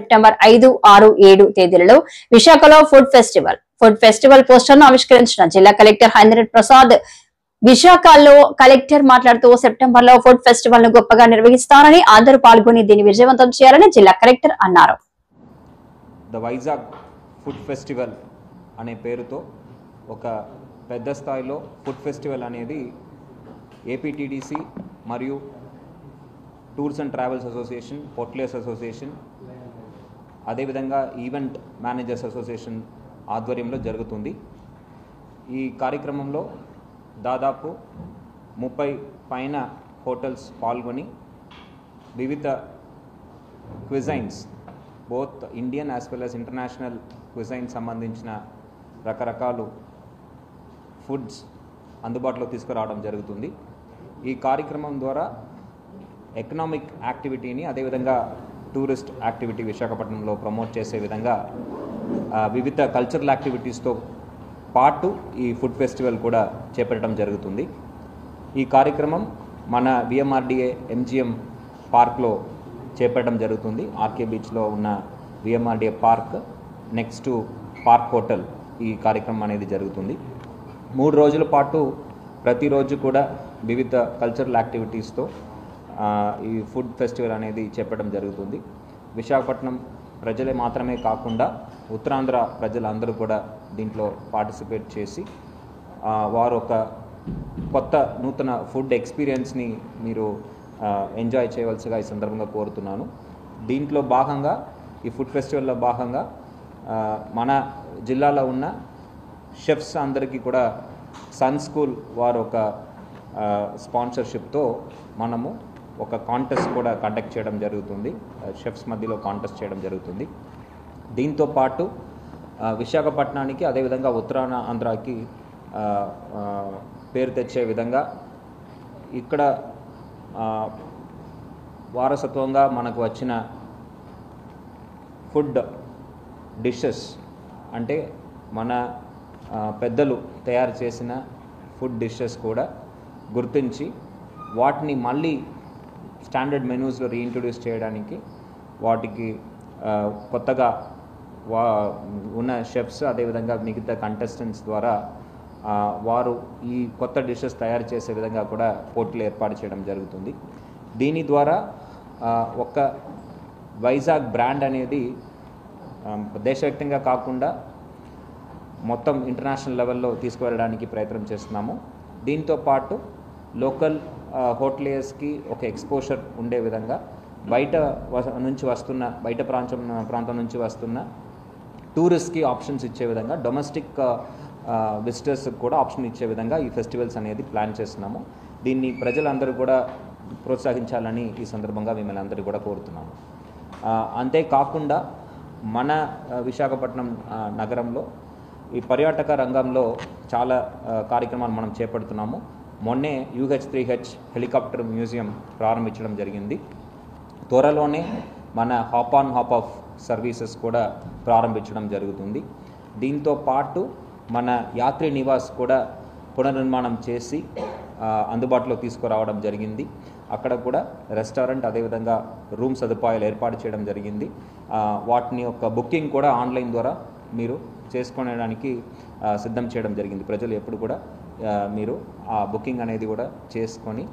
September 5, 6, 7 తేదీలలో విశాఖలో food festival పోస్టర్ను ఆవిష్కరించిన జిల్లా కలెక్టర్ హైంద్రనాథ్ ప్రసాద్. విశాఖలో కలెక్టర్ మాట్లాడుతూ సెప్టెంబర్ లో ఫుడ్ ఫెస్టివల్ ను గొప్పగా నిర్వహిస్తారని, అందరూ పాల్గొని దీన్ని విజయవంతం చేయాలని జిల్లా కలెక్టర్ అన్నారు. ద వైజాగ్ ఫుడ్ ఫెస్టివల్ అనే పేరుతో ఒక పెద్ద స్థాయిలో ఫుడ్ ఫెస్టివల్ అనేది ఏపీటీడీసీ మరియు tours and travels association, hoteliers association, అదేవిధంగా ఈవెంట్ మేనేజర్స్ అసోసియేషన్ ఆధ్వర్యంలో జరుగుతుంది. ఈ కార్యక్రమంలో దాదాపు 30 పైన హోటల్స్ పాల్గొని వివిధ క్విజైన్స్, both Indian as well as international క్విజైన్స్ సంబంధించిన రకరకాల ఫుడ్స్ అందుబాటులో తీసుకురావడం జరుగుతుంది. ఈ కార్యక్రమం ద్వారా ఎకనామిక్ యాక్టివిటీని, అదేవిధంగా టూరిస్ట్ యాక్టివిటీ విశాఖపట్నంలో ప్రమోట్ చేసే విధంగా వివిధ కల్చరల్ యాక్టివిటీస్తో పాటు ఈ ఫుడ్ ఫెస్టివల్ కూడా చేపట్టడం జరుగుతుంది. ఈ కార్యక్రమం మన విఎంఆర్డిఏ ఎంజిఎం పార్క్లో చేపట్టడం జరుగుతుంది. ఆర్కే బీచ్లో ఉన్న VMRDA park next to park hotel ఈ కార్యక్రమం అనేది జరుగుతుంది. 3 రోజుల పాటు ప్రతిరోజు కూడా వివిధ కల్చరల్ యాక్టివిటీస్తో ఈ ఫుడ్ ఫెస్టివల్ అనేది చేపట్టడం జరుగుతుంది. విశాఖపట్నం ప్రజలే మాత్రమే కాకుండా ఉత్తరాంధ్ర ప్రజలందరూ కూడా దీంట్లో పార్టిసిపేట్ చేసి వారు ఒక కొత్త నూతన ఫుడ్ ఎక్స్పీరియన్స్ని మీరు ఎంజాయ్ చేయవలసిగా ఈ సందర్భంగా కోరుతున్నాను. దీంట్లో భాగంగా ఈ ఫుడ్ ఫెస్టివల్లో భాగంగా మన జిల్లాలో ఉన్న షెఫ్స్ అందరికీ కూడా సన్ స్కూల్ వారు ఒక స్పాన్సర్షిప్తో మనము ఒక కాంటెస్ట్ కూడా కండక్ట్ చేయడం జరుగుతుంది. షెఫ్స్ మధ్యలో కాంటెస్ట్ చేయడం జరుగుతుంది. దీంతో పాటు విశాఖపట్నానికి, అదేవిధంగా ఉత్తరాంధ్రకి పేరు తెచ్చే విధంగా ఇక్కడ వారసత్వంగా మనకు వచ్చిన ఫుడ్ డిషెస్ అంటే మన పెద్దలు తయారు చేసిన ఫుడ్ డిషెస్ కూడా గుర్తించి వాటిని మళ్ళీ స్టాండర్డ్ మెనూస్లో రీఇంట్రొడ్యూస్ చేయడానికి వాటికి కొత్తగా ఉన్న షెఫ్స్, అదేవిధంగా మిగతా కంటెస్టెంట్స్ ద్వారా వారు ఈ కొత్త డిషెస్ తయారు చేసే విధంగా కూడా పోటీలు ఏర్పాటు చేయడం జరుగుతుంది. దీని ద్వారా ఒక వైజాగ్ బ్రాండ్ అనేది దేశవ్యాప్తంగా కాకుండా మొత్తం ఇంటర్నేషనల్ లెవెల్లో తీసుకువెళ్ళడానికి ప్రయత్నం చేస్తున్నాము. దీంతో పాటు లోకల్ హోటలియర్స్కి ఒక ఎక్స్పోజర్ ఉండే విధంగా బయట ప్రాంతం నుంచి వస్తున్న టూరిస్ట్కి ఆప్షన్స్ ఇచ్చే విధంగా, డొమెస్టిక్ విజిటర్స్ కూడా ఆప్షన్ ఇచ్చే విధంగా ఈ ఫెస్టివల్స్ అనేది ప్లాన్ చేస్తున్నాము. దీన్ని ప్రజలందరూ కూడా ప్రోత్సహించాలని ఈ సందర్భంగా మిమ్మల్ని అందరూ కూడా కోరుతున్నాము. అంతేకాకుండా మన విశాఖపట్నం నగరంలో ఈ పర్యాటక రంగంలో చాలా కార్యక్రమాలు మనం చేపడుతున్నాము. మొన్నే UH-3H హెలికాప్టర్ మ్యూజియం ప్రారంభించడం జరిగింది. త్వరలోనే మన hop on hop of services కూడా ప్రారంభించడం జరుగుతుంది. దీంతో పాటు మన యాత్రి నివాస్ కూడా పునర్నిర్మాణం చేసి అందుబాటులో తీసుకురావడం జరిగింది. అక్కడ కూడా రెస్టారెంట్, అదేవిధంగా రూమ్ సదుపాయాలు ఏర్పాటు చేయడం జరిగింది. వాటిని యొక్క బుకింగ్ కూడా ఆన్లైన్ ద్వారా మీరు చేసుకోవడానికి సిద్ధం చేయడం జరిగింది. ప్రజలు ఎప్పుడు కూడా మీరు ఆ బుకింగ్ అనేది కూడా చేసుకొని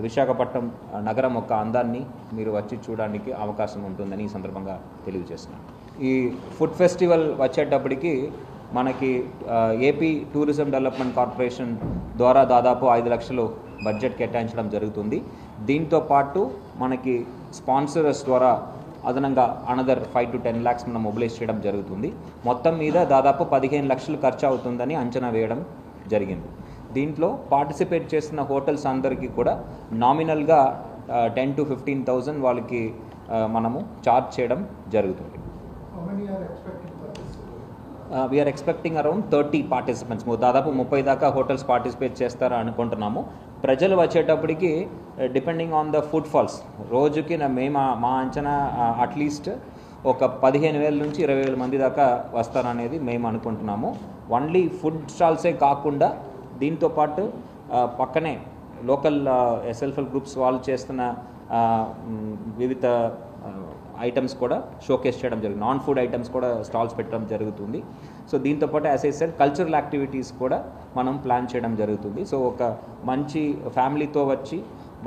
విశాఖపట్నం నగరం యొక్క అందాన్ని మీరు వచ్చి చూడడానికి అవకాశం ఉంటుందని ఈ సందర్భంగా తెలియజేస్తున్నాను. ఈ ఫుడ్ ఫెస్టివల్ వచ్చేటప్పటికి మనకి ఏపీ టూరిజం డెవలప్మెంట్ కార్పొరేషన్ ద్వారా దాదాపు 5 లక్షలు బడ్జెట్ కేటాయించడం జరుగుతుంది. దీంతో పాటు మనకి స్పాన్సర్స్ ద్వారా అదనంగా అనదర్ 5 to 10 lakhs మనం మొబిలైజ్ చేయడం జరుగుతుంది. మొత్తం మీద దాదాపు 15 లక్షలు ఖర్చు అవుతుందని అంచనా వేయడం జరిగింది. దీంట్లో పార్టిసిపేట్ చేసిన హోటల్స్ అందరికీ కూడా నామినల్గా 10 to 15,000 వాళ్ళకి మనము చార్జ్ చేయడం జరుగుతుంది. We're expecting around 30 participants. దాదాపు 30 దాకా హోటల్స్ పార్టిసిపేట్ చేస్తారా అనుకుంటున్నాము. ప్రజలు వచ్చేటప్పటికి depending on the footfalls రోజుకి మా అంచనా అట్లీస్ట్ ఒక 15,000 నుంచి 20,000 మంది దాకా వస్తారనేది మేము అనుకుంటున్నాము. ఓన్లీ ఫుడ్ స్టాల్సే కాకుండా దీంతో పాటు పక్కనే లోకల్ సెల్ఫ్ హెల్ప్ గ్రూప్స్ వాళ్ళు చేస్తున్న వివిధ ఐటమ్స్ కూడా షోకేస్ చేయడం జరుగుతుంది, నాన్ ఫుడ్ ఐటమ్స్ కూడా స్టాల్స్ పెట్టడం జరుగుతుంది. సో దీంతోపాటు as I said cultural activities కూడా మనం ప్లాన్ చేయడం జరుగుతుంది. సో ఒక మంచి ఫ్యామిలీతో వచ్చి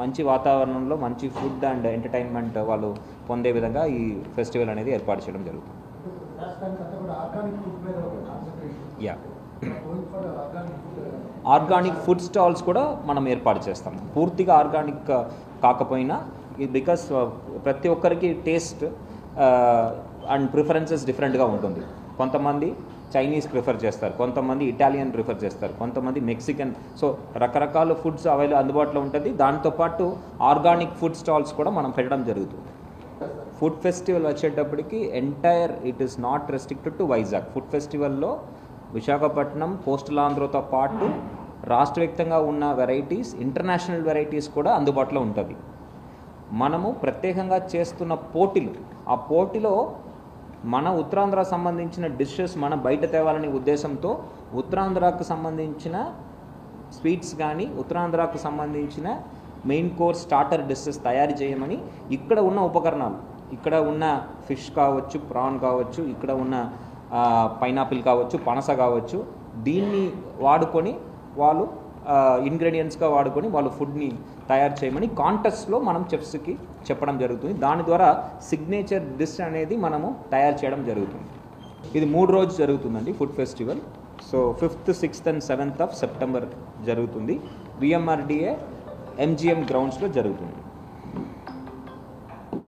మంచి వాతావరణంలో మంచి ఫుడ్ అండ్ ఎంటర్టైన్మెంట్ వాళ్ళు పొందే విధంగా ఈ ఫెస్టివల్ అనేది ఏర్పాటు చేయడం జరుగుతుంది. యా, ఆర్గానిక్ ఫుడ్ స్టాల్స్ కూడా మనం ఏర్పాటు చేస్తాం. పూర్తిగా ఆర్గానిక్ కాకపోయినా బికాస్ ప్రతి ఒక్కరికి టేస్ట్ అండ్ ప్రిఫరెన్సెస్ డిఫరెంట్గా ఉంటుంది. కొంతమంది చైనీస్ ప్రిఫర్ చేస్తారు, కొంతమంది ఇటాలియన్ ప్రిఫర్ చేస్తారు, కొంతమంది మెక్సికన్. సో రకరకాల ఫుడ్స్ అందుబాటులో ఉంటుంది. దాంతోపాటు ఆర్గానిక్ ఫుడ్ స్టాల్స్ కూడా మనం పెట్టడం జరుగుతుంది. ఫుడ్ ఫెస్టివల్ వచ్చేటప్పటికి entire it is not restricted to Vizag. Food ఫెస్టివల్లో విశాఖపట్నం, కోస్టల్ ఆంధ్రతో పాటు రాష్ట్ర వ్యాప్తంగా ఉన్న వెరైటీస్, ఇంటర్నేషనల్ వెరైటీస్ కూడా అందుబాటులో ఉంటుంది. మనము ప్రత్యేకంగా చేస్తున్న పోటీలు, ఆ పోటీలో మన ఉత్తరాంధ్ర సంబంధించిన డిషెస్ మన బయట తేవాలనే ఉద్దేశంతో ఉత్తరాంధ్రకు సంబంధించిన స్వీట్స్ కానీ ఉత్తరాంధ్రకు సంబంధించిన మెయిన్ కోర్స్ స్టార్టర్ డిషెస్ తయారు చేయమని ఇక్కడ ఉన్న ఉపకరణాలు, ఇక్కడ ఉన్న ఫిష్ కావచ్చు, ప్రాన్ కావచ్చు, ఇక్కడ ఉన్న పైనాపిల్ కావచ్చు, పనస కావచ్చు, దీన్ని వాడుకొని వాళ్ళు ఇంగ్రీడియంట్స్గా వాడుకొని వాళ్ళు ఫుడ్ని తయారు చేయమని కాంటెస్ట్లో మనం చెఫ్స్కి చెప్పడం జరుగుతుంది. దాని ద్వారా సిగ్నేచర్ డిష్ అనేది మనము తయారు చేయడం జరుగుతుంది. ఇది 3 రోజులు జరుగుతుందండి food festival. So 5th, 6th and 7th of September జరుగుతుంది. VMRDA MGM గ్రౌండ్స్లో జరుగుతుంది.